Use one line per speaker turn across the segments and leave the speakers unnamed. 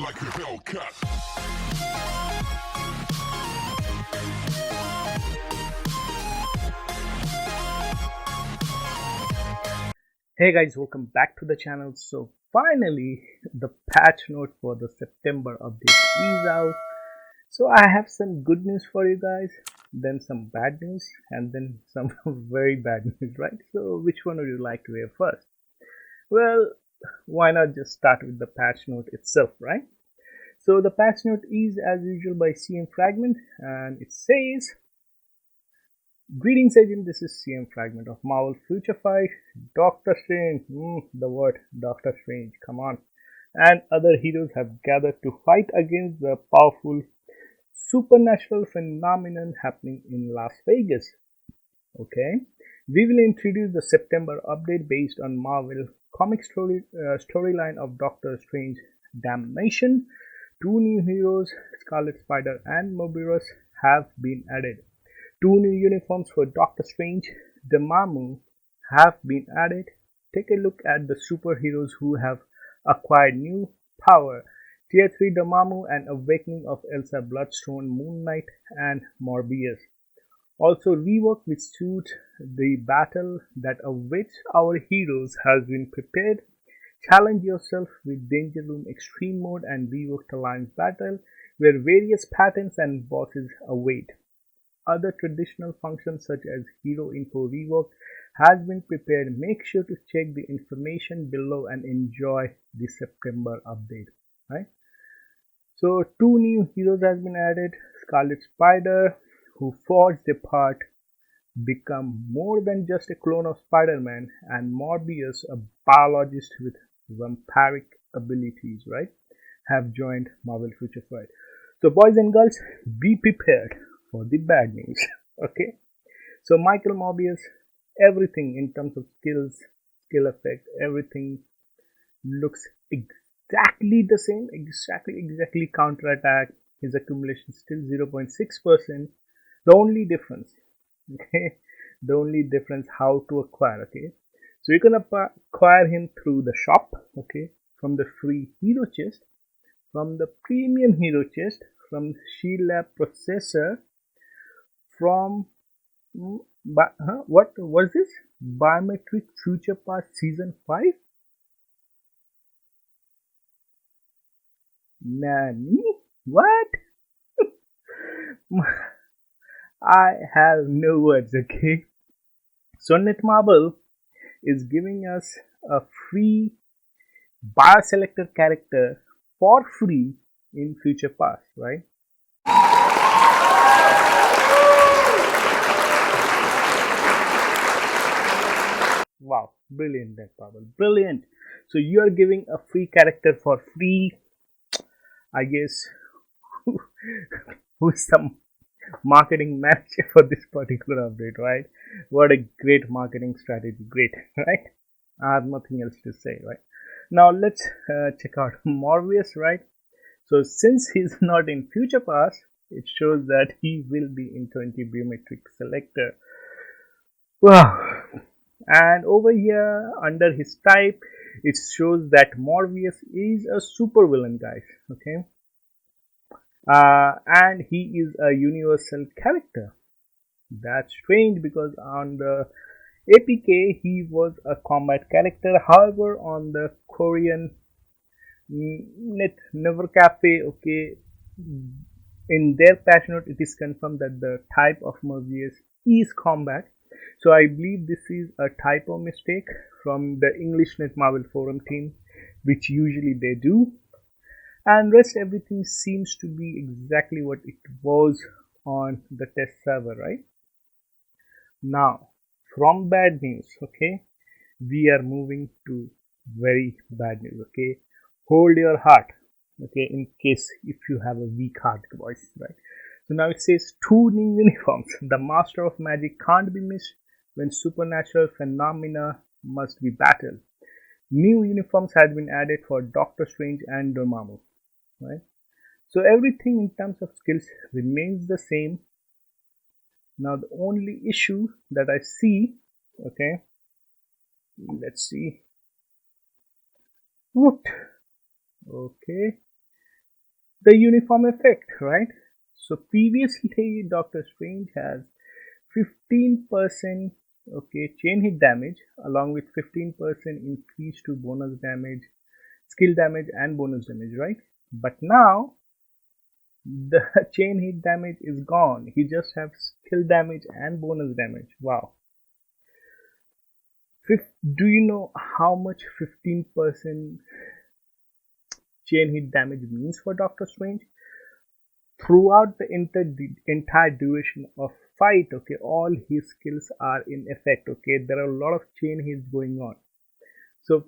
like a Hellcat.
Hey guys, welcome back to the channel. So finally the patch note for the September update is out. So I have some good news for you guys, then some bad news, and then some very bad news, right? So which one would you like to hear first? Well, why not just start with the patch note itself, right? So the patch note is as usual by CM Fragment, and it says, greetings agent, this is CM Fragment of Marvel Future Fight, Doctor Strange, the word Doctor Strange, come on, and other heroes have gathered to fight against the powerful supernatural phenomenon happening in Las Vegas. Okay, we will introduce the September update based on Marvel comic storyline of Doctor Strange Damnation. Two new heroes, Scarlet Spider and Mobius, have been added. Two new uniforms for Doctor Strange, Dormammu, have been added. Take a look at the superheroes who have acquired new power. Tier 3 Dormammu and Awakening of Elsa Bloodstone, Moon Knight, and Morbius. Also, rework which suits the battle that awaits our heroes has been prepared. Challenge yourself with Danger Room Extreme Mode and reworked Alliance Battle, where various patterns and bosses await. Other traditional functions such as Hero Info Rework has been prepared. Make sure to check the information below and enjoy the September update. Right? So two new heroes has been added. Scarlet Spider, who forged a part, become more than just a clone of Spider-Man, and Morbius, a biologist with vampiric abilities, right, have joined Marvel Future Fight. So boys and girls, be prepared for the bad news. Okay, so Michael Mobius, everything in terms of skills, skill effect, everything looks exactly the same, exactly counterattack. His accumulation is still 0.6%. The only difference, okay, the only difference how to acquire, okay, so you can acquire him through the shop, okay, from the free hero chest, from the premium hero chest, from Shield Lab processor, from what was this biometric future pass season 5. Nani? What? I have no words, okay. So Netmarble is giving us a free bioselector character for free in Future Pass, right? Wow, brilliant, Netmarble, brilliant. So you are giving a free character for free. I guess who's some marketing manager for this particular update, right? What a great marketing strategy, great, right? I have nothing else to say, right? Now let's check out Marvius, right? So since he's not in Future Pass, it shows that he will be in 20 biometric selector. Wow. And over here under his type, it shows that Morbius is a super villain, guys. Okay, and he is a universal character. That's strange because on the APK he was a combat character. However, on the Korean Net Never Cafe, okay, in their patch note it is confirmed that the type of Mobius is combat. So I believe this is a typo mistake from the EnglishNet Marvel forum team, which usually they do. And rest everything seems to be exactly what it was on the test server, right? Now, from bad news, okay, we are moving to very bad news, okay. Hold your heart, okay, in case if you have a weak heart, boys, right? So now it says two new uniforms. The Master of Magic can't be missed when supernatural phenomena must be battled. New uniforms had been added for Doctor Strange and Dormammu, right? So everything in terms of skills remains the same. Now the only issue that I see, okay, let's see. What? Okay, the uniform effect, right? So previously, Doctor Strange has 15% chain hit damage along with 15% increase to bonus damage, skill damage, and bonus damage, right? But now the chain hit damage is gone. He just has skill damage and bonus damage. Wow. Do you know how much 15% chain hit damage means for Doctor Strange? Throughout the entire duration of fight, okay, all his skills are in effect, okay. There are a lot of chain hits going on. So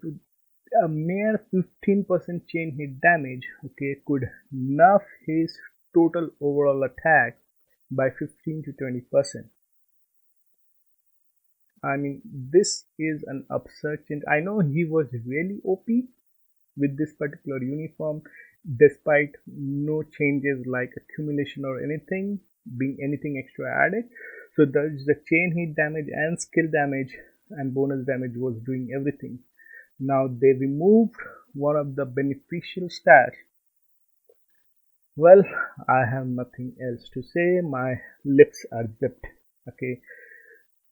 a mere 15% chain hit damage, okay, could nerf his total overall attack by 15 to 20%. I mean, this is an absurd change. I know he was really OP with this particular uniform, despite no changes like accumulation or anything, being anything extra added. So the chain hit damage and skill damage and bonus damage was doing everything. Now they removed one of the beneficial stats. Well, I have nothing else to say. My lips are zipped. Okay.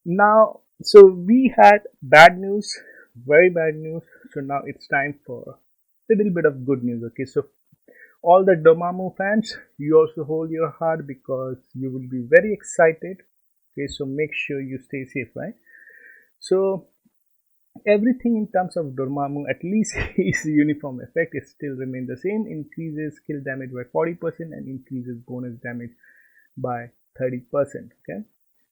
Now, so we had bad news, very bad news. So now it's time for a little bit of good news. Okay. So all the Dormammu fans, you also hold your heart because you will be very excited. Okay. So make sure you stay safe, right? So everything in terms of Dormammu, at least his uniform effect is still remain the same, increases skill damage by 40% and increases bonus damage by 30%. Okay,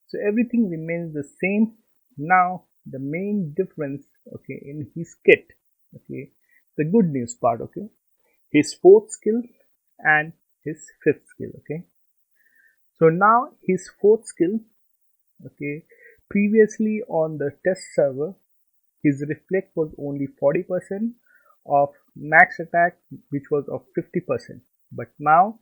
so everything remains the same. Now the main difference, okay, in his kit, okay, the good news part, okay, his fourth skill and his fifth skill, okay. So now his fourth skill, okay, previously on the test server his reflect was only 40% of max attack, which was of 50%. But now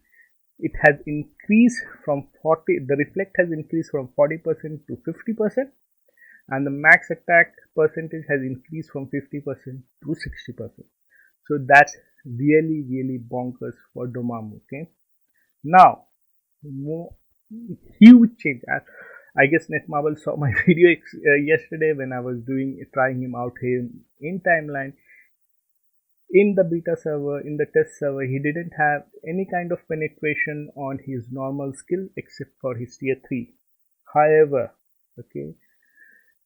it has increased from 40. The reflect has increased from 40% to 50%, and the max attack percentage has increased from 50% to 60%. So that's really, really bonkers for Dormammu. Okay. Now, more huge change. I guess Netmarble saw my video yesterday when I was trying him out here in timeline. In the beta server, in the test server, he didn't have any kind of penetration on his normal skill except for his tier 3. However, okay,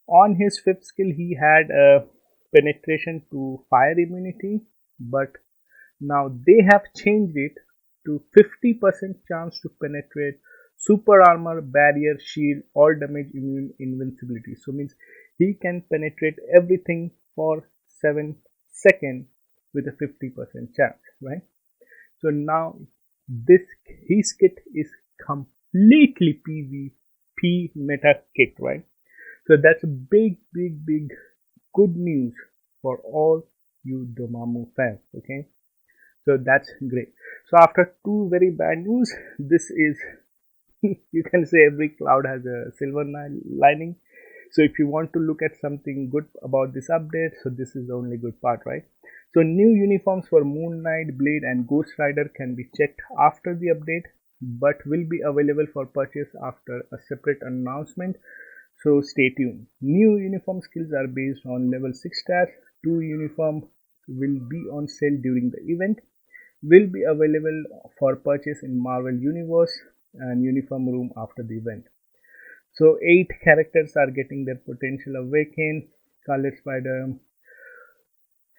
on his fifth skill he had a penetration to fire immunity, but now they have changed it to 50% chance to penetrate super armor, barrier, shield, all damage, immune, invincibility. So means he can penetrate everything for 7 seconds with a 50% chance, right? So now this his kit is completely PvP meta kit, right? So that's a big, big, big good news for all you Dormammu fans, okay? So that's great. So after two very bad news, this is you can say every cloud has a silver lining. So if you want to look at something good about this update, so this is the only good part, right? So new uniforms for Moon Knight, Blade and Ghost Rider can be checked after the update, but will be available for purchase after a separate announcement. So stay tuned. New uniform skills are based on level 6 stats. 2 uniform will be on sale during the event. Will be available for purchase in Marvel Universe and Uniform Room after the event. So 8 characters are getting their potential awakened. Scarlet Spider.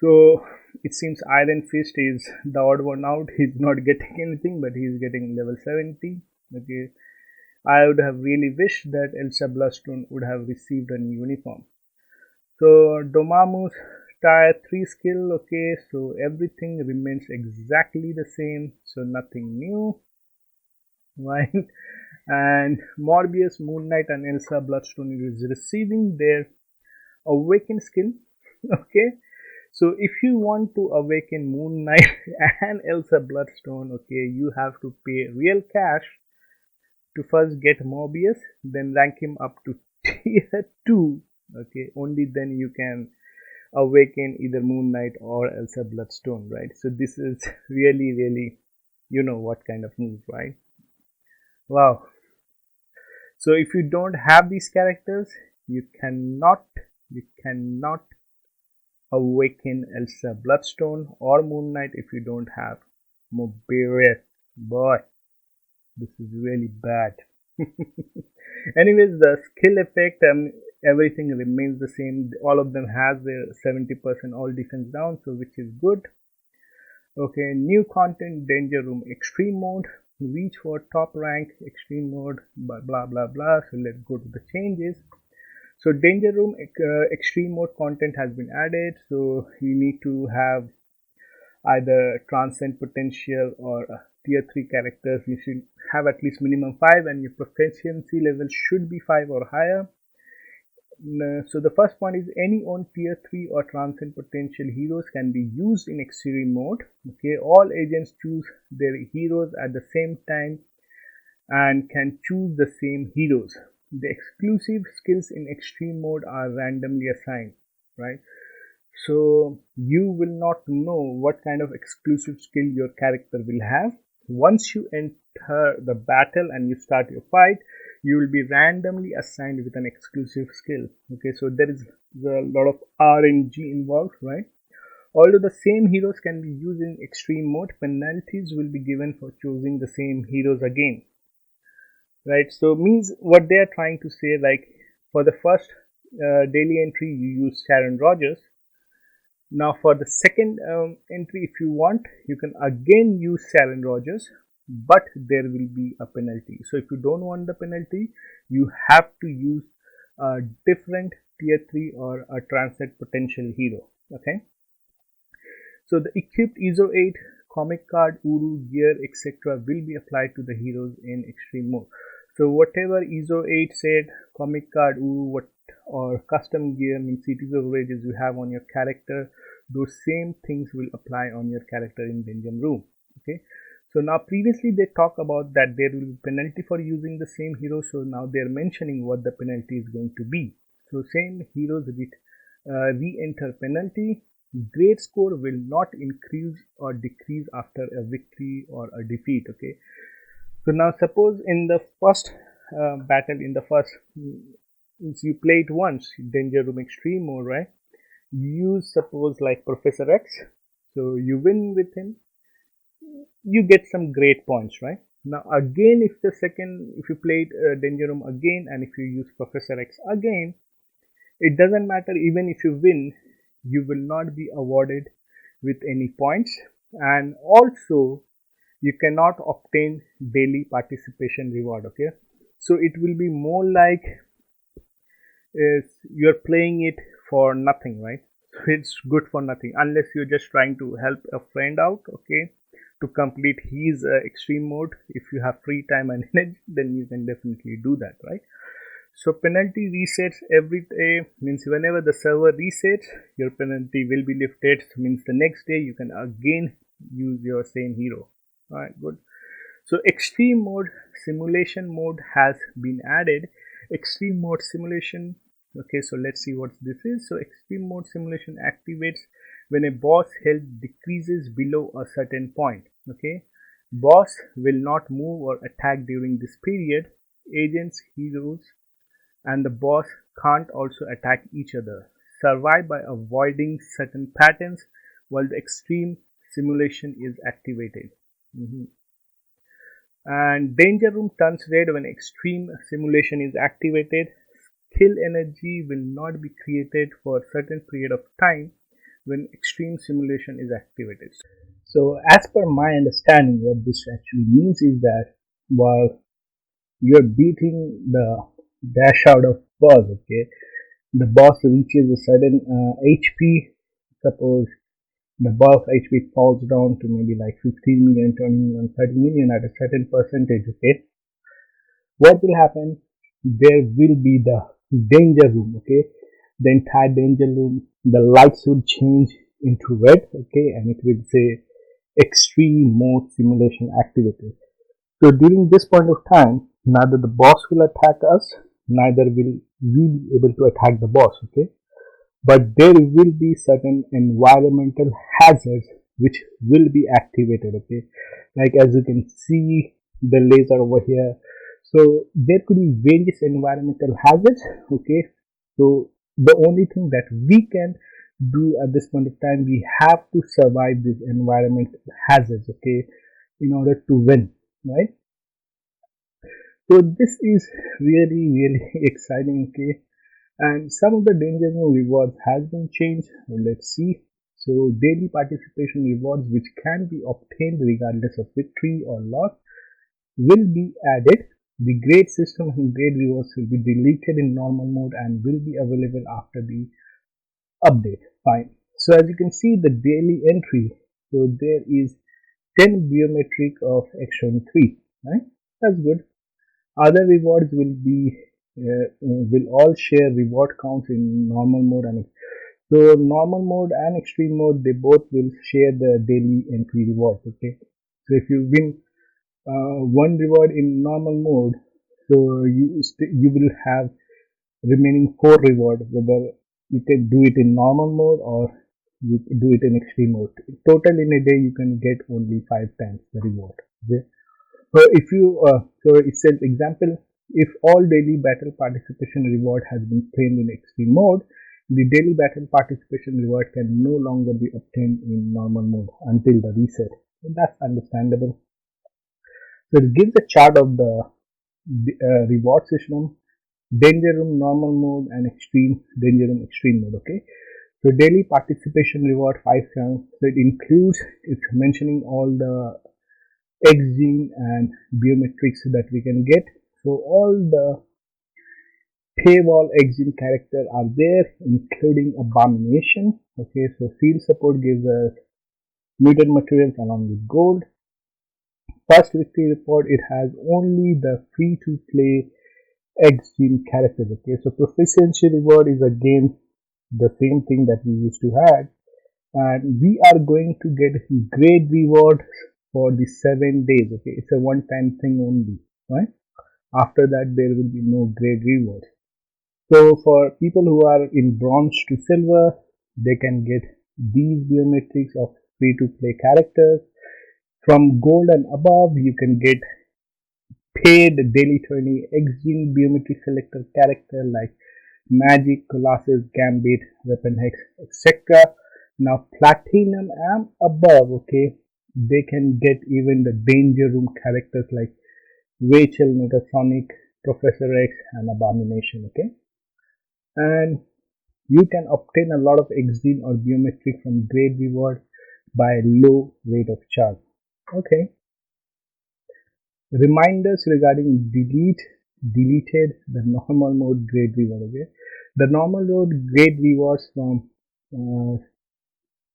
So it seems Iron Fist is the odd one out. He's not getting anything, but he's getting level 70. Okay. I would have really wished that Elsa Bloodstone would have received a new uniform. So Dormammu's tier 3 skill, okay, so everything remains exactly the same, so nothing new, right? And Morbius, Moon Knight and Elsa Bloodstone is receiving their awaken skill, okay. So if you want to awaken Moon Knight and Elsa Bloodstone, okay, you have to pay real cash to first get Mobius, then rank him up to tier 2, okay, only then you can awaken either Moon Knight or Elsa Bloodstone, right? So this is really, really, You know what kind of move, right? Wow. So if you don't have these characters, you cannot awaken Elsa Bloodstone or Moon Knight if you don't have Mobius. Boy, this is really bad. Anyways, the skill effect, everything remains the same. All of them has their 70% all defense down, so which is good. Okay, new content, danger room extreme mode, reach for top rank extreme mode, blah blah blah blah. So let's go to the changes. So danger room extreme mode content has been added. So you need to have either transcend potential or tier 3 characters. You should have at least minimum 5 and your proficiency level should be 5 or higher. So the first point is any on tier 3 or transcend potential heroes can be used in extreme mode. Okay, all agents choose their heroes at the same time and can choose the same heroes. The exclusive skills in extreme mode are randomly assigned, right? So you will not know what kind of exclusive skill your character will have. Once you enter the battle and you start your fight, you will be randomly assigned with an exclusive skill. Okay, so there is a lot of RNG involved, right? Although the same heroes can be used in extreme mode, penalties will be given for choosing the same heroes again, right? So means what they are trying to say, like for the first daily entry you use Sharon Rogers. Now for the second entry, if you want, you can again use Sharon Rogers, but there will be a penalty. So if you don't want the penalty, you have to use a different tier 3 or a transcend potential hero. Okay. So the equipped ISO 8 comic card, Uru, gear, etc. will be applied to the heroes in extreme mode. So whatever ISO 8 said, comic card, Uru, or custom gear, means cities of wages you have on your character, those same things will apply on your character in Dungeon Room. Okay. So now previously they talked about that there will be penalty for using the same hero. So now they are mentioning what the penalty is going to be. So same heroes with re-enter penalty. Grade score will not increase or decrease after a victory or a defeat. Okay. So now suppose in the first battle, in the first, you play it once, Danger Room Extreme mode, right? You suppose like Professor X, so you win with him, you get some great points, right? Now again, if you played Danger Room again and if you use Professor X again, it doesn't matter. Even if you win, you will not be awarded with any points, and also you cannot obtain daily participation reward. Okay, so it will be more like you're playing it for nothing, right? So it's good for nothing unless you're just trying to help a friend out, okay, to complete his extreme mode. If you have free time and energy, then you can definitely do that, right? So penalty resets every day, means whenever the server resets, your penalty will be lifted. So means the next day you can again use your same hero. Alright, good. So extreme mode, simulation mode has been added. Extreme mode simulation. Okay, so let's see what this is. So extreme mode simulation activates when a boss health decreases below a certain point. Okay, boss will not move or attack during this period. Agents, heroes, and the boss can't also attack each other. Survive by avoiding certain patterns while the extreme simulation is activated. And danger room turns red when extreme simulation is activated. Skill energy will not be created for a certain period of time when extreme simulation is activated. So as per my understanding, what this actually means is that while you're beating the dash out of boss, okay, the boss reaches a certain HP. Suppose the boss HP falls down to maybe like 15 million, 20 million, 30 million at a certain percentage, okay, what will happen? There will be the danger room, okay, the entire danger room, the lights will change into red, okay, and it will say extreme mode simulation activated. So during this point of time, neither the boss will attack us, neither will we be able to attack the boss, okay, but there will be certain environmental hazards which will be activated. Okay, like as you can see the laser over here. So there could be various environmental hazards. Okay, so the only thing that we can do at this point of time, we have to survive these environmental hazards. Okay, in order to win, right? So this is really exciting. Okay, and some of the danger zone rewards has been changed. So let's see. So daily participation rewards, which can be obtained regardless of victory or loss, will be added. The grade system and grade rewards will be deleted in normal mode and will be available after the update. Fine. So as you can see the daily entry, so there is 10 biometric of action 3, right? That's good. Other rewards will all share reward counts in normal mode, and so normal mode and extreme mode, they both will share the daily entry rewards. Okay, so if you win one reward in normal mode, so you will have remaining 4 reward, whether you can do it in normal mode or you do it in extreme mode. Total in a day you can get only 5 times the reward. Okay? So if you so it says example, if all daily battle participation reward has been claimed in extreme mode, the daily battle participation reward can no longer be obtained in normal mode until the reset. So that's understandable. So it gives a chart of the reward system, danger room normal mode and extreme danger room extreme mode. Okay, so daily participation reward 5 times. So it includes, it's mentioning all the X gene and biometrics that we can get. So all the paywall X gene character are there, including abomination. Okay, so field support gives us mutant materials along with gold. First victory report, it has only the free to play X gene characters. Okay, so proficiency reward is again the same thing that we used to have, and we are going to get grade reward for the 7 days. Okay, it's a one time thing only, right? After that there will be no grade reward. So for people who are in bronze to silver, they can get these biometrics of free to play characters. From gold and above, you can get paid daily 20 X-Gene biometric selector character like Magic, Colossus, Gambit, Weapon Hex, etc. Now platinum and above, okay, they can get even the danger room characters like Rachel, Negasonic, Professor X and Abomination. Okay, and you can obtain a lot of X-Gene or biometric from grade reward by low rate of charge. Okay, reminders regarding deleted the normal mode grade reward. Okay, the normal mode grade rewards from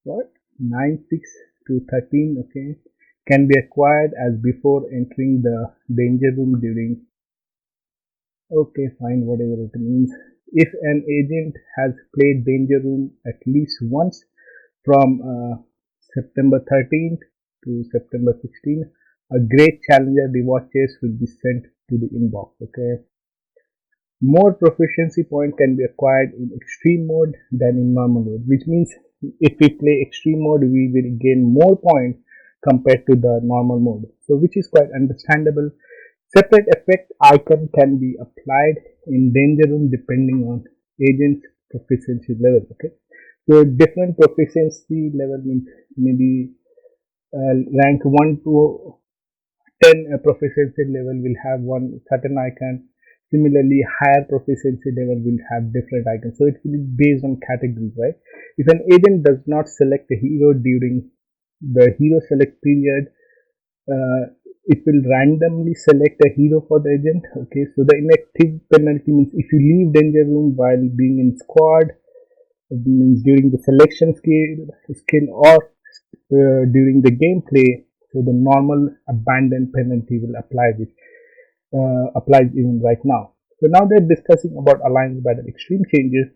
what 9/6 to 13, okay, can be acquired as before entering the danger room during, okay, fine, whatever it means. If an agent has played danger room at least once from September 13th to September 16th, a great challenger reward chest will be sent to the inbox. Okay, more proficiency point can be acquired in extreme mode than in normal mode, which means if we play extreme mode, we will gain more points compared to the normal mode. So, which is quite understandable. Separate effect icon can be applied in danger room depending on agent's proficiency level. Okay, so different proficiency level means maybe rank 1 to 10 proficiency level will have one certain icon. Similarly, higher proficiency level will have different icons. So it will be based on categories, right? If an agent does not select a hero during the hero select period, it will randomly select a hero for the agent. Okay, so the inactive penalty means if you leave danger room while being in squad, it means during the selection skill or during the gameplay, so the normal abandon penalty will apply, which applies even right now. So now they're discussing about alliance battle extreme changes.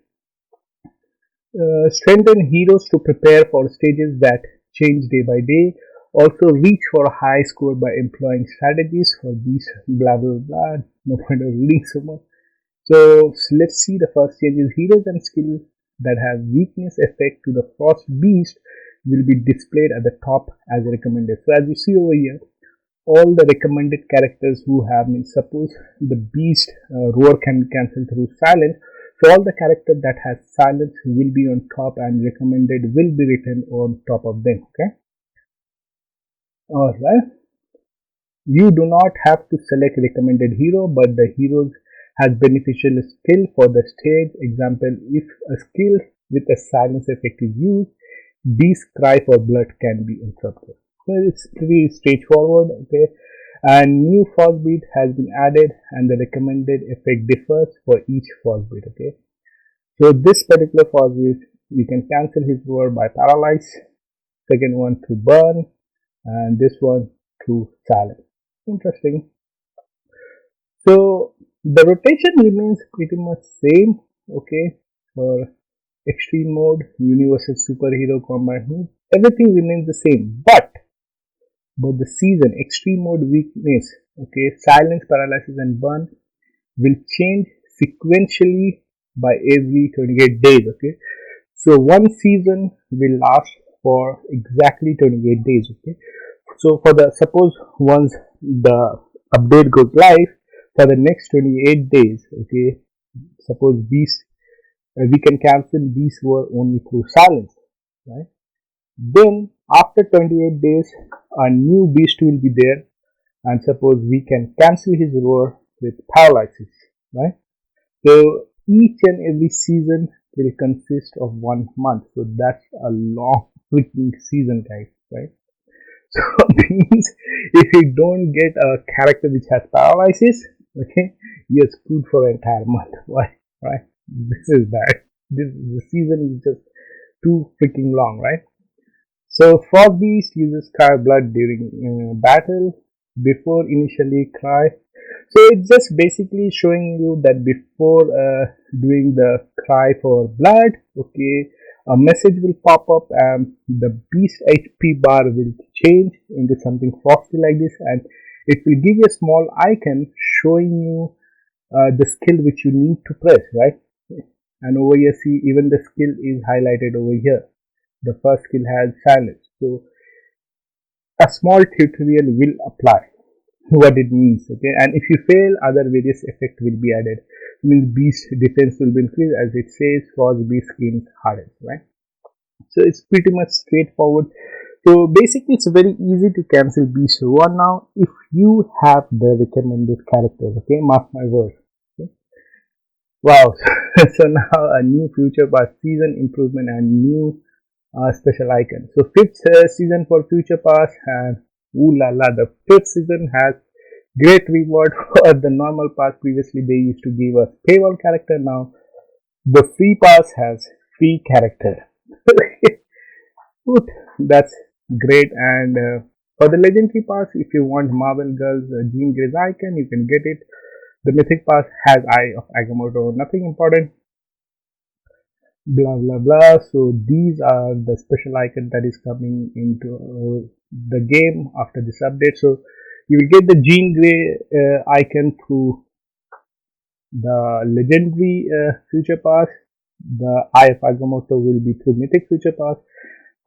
Strengthen heroes to prepare for stages that change day by day. Also reach for a high score by employing strategies for these blah blah blah. No point of reading so much. So let's see the first changes. Heroes and skills that have weakness effect to the frost beast will be displayed at the top as recommended. So as you see over here, all the recommended characters who have been, suppose the beast roar can be cancelled through silence, so all the character that has silence will be on top and recommended will be written on top of them. Okay, alright. You do not have to select recommended hero, but the heroes has beneficial skill for the stage. Example, if a skill with a silence effect is used, beast cry for blood can be interrupted. So it's pretty straightforward. Okay, and new fog beat has been added and the recommended effect differs for each fog beat. Okay, so this particular fog beat, you can cancel his word by paralyze, second one to burn, and this one to silence. Interesting. So the rotation remains pretty much same. Okay, for extreme mode, universal superhero combat mode, everything remains the same, but the season, extreme mode, weakness, okay, silence, paralysis and burn will change sequentially by every 28 days. Okay, so one season will last for exactly 28 days. Okay, so for the, suppose once the update goes live, for the next 28 days, okay, suppose beast, we can cancel beast war only through silence, right? Then after 28 days, a new beast will be there, and suppose we can cancel his roar with paralysis, right? So each and every season will consist of 1 month. So that's a long freaking season, guys, right? So means if you don't get a character which has paralysis, okay, you're screwed for an entire month. Why? Right? This is bad. The season is just too freaking long, right? So Fog Beast uses Cry Blood during battle before initially Cry. So it's just basically showing you that before doing the Cry for Blood, okay, a message will pop up and the Beast HP bar will change into something frosty like this, and it will give you a small icon showing you the skill which you need to press, right? And over here, see, even the skill is highlighted over here. The first skill has silence. So a small tutorial will apply what it means. Okay, and if you fail, other various effect will be added. It means beast defense will be increased, as it says, frost beast skins hardened, right? So it's pretty much straightforward. So basically, it's very easy to cancel beast one now if you have the recommended characters. Okay, mark my words. Okay? Wow. So now a new future pass season improvement and new special icon. So fifth season for future pass, and ooh la la, the fifth season has great reward for the normal pass. Previously they used to give us paywall character, now the free pass has free character. That's great. And for the legendary pass, if you want Marvel Girls Jean Grey's icon, you can get it. The mythic pass has Eye of Agamotto, nothing important, blah blah blah. So these are the special icon that is coming into the game after this update. So you will get the Jean Grey icon through the legendary future pass. The Eye of Agamotto will be through mythic future pass,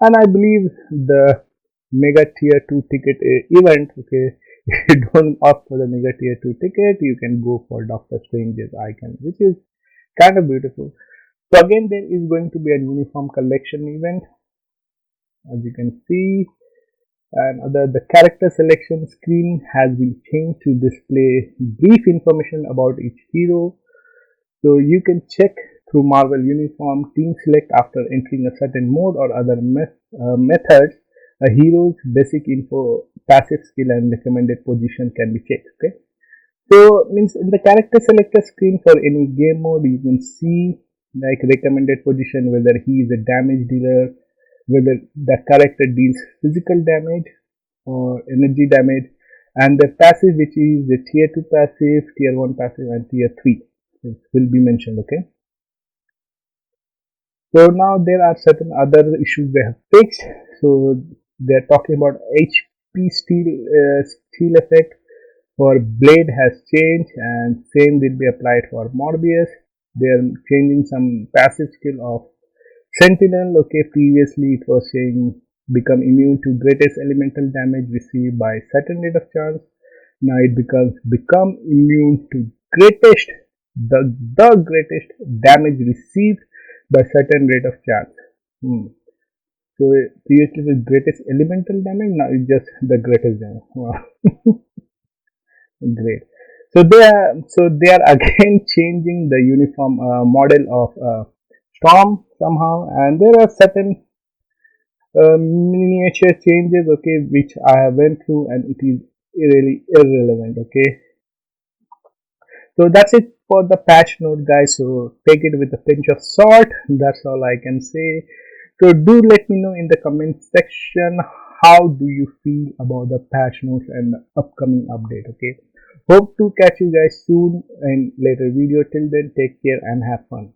and I believe the mega tier 2 ticket event, okay, if you don't opt for the mega tier 2 ticket, you can go for Doctor Strange's icon, which is kind of beautiful. So again, there is going to be a uniform collection event, as you can see, and the character selection screen has been changed to display brief information about each hero. So you can check through Marvel Uniform Team Select after entering a certain mode or other methods. A hero's basic info, passive skill and recommended position can be checked. Okay, so means in the character selector screen for any game mode, you can see like recommended position, whether he is a damage dealer, whether the character deals physical damage or energy damage, and the passive, which is the tier 2 passive, tier 1 passive and tier 3 will be mentioned. Okay, so now there are certain other issues they have fixed. So they are talking about HP steel effect for blade has changed, and same will be applied for Morbius. They are changing some passive skill of Sentinel. Okay, previously it was saying become immune to greatest elemental damage received by certain rate of chance. Now it becomes become immune to greatest the greatest damage received by certain rate of chance. So previously the greatest elemental damage, now it's just the greatest damage. Wow. Great. So they are again changing the uniform model of storm somehow, and there are certain miniature changes, okay, which I have went through, and it is really irrelevant, okay. So that's it for the patch note, guys. So take it with a pinch of salt. That's all I can say. So do let me know in the comment section how do you feel about the patch notes and the upcoming update, okay. Hope to catch you guys soon in later video. Till then, take care and have fun.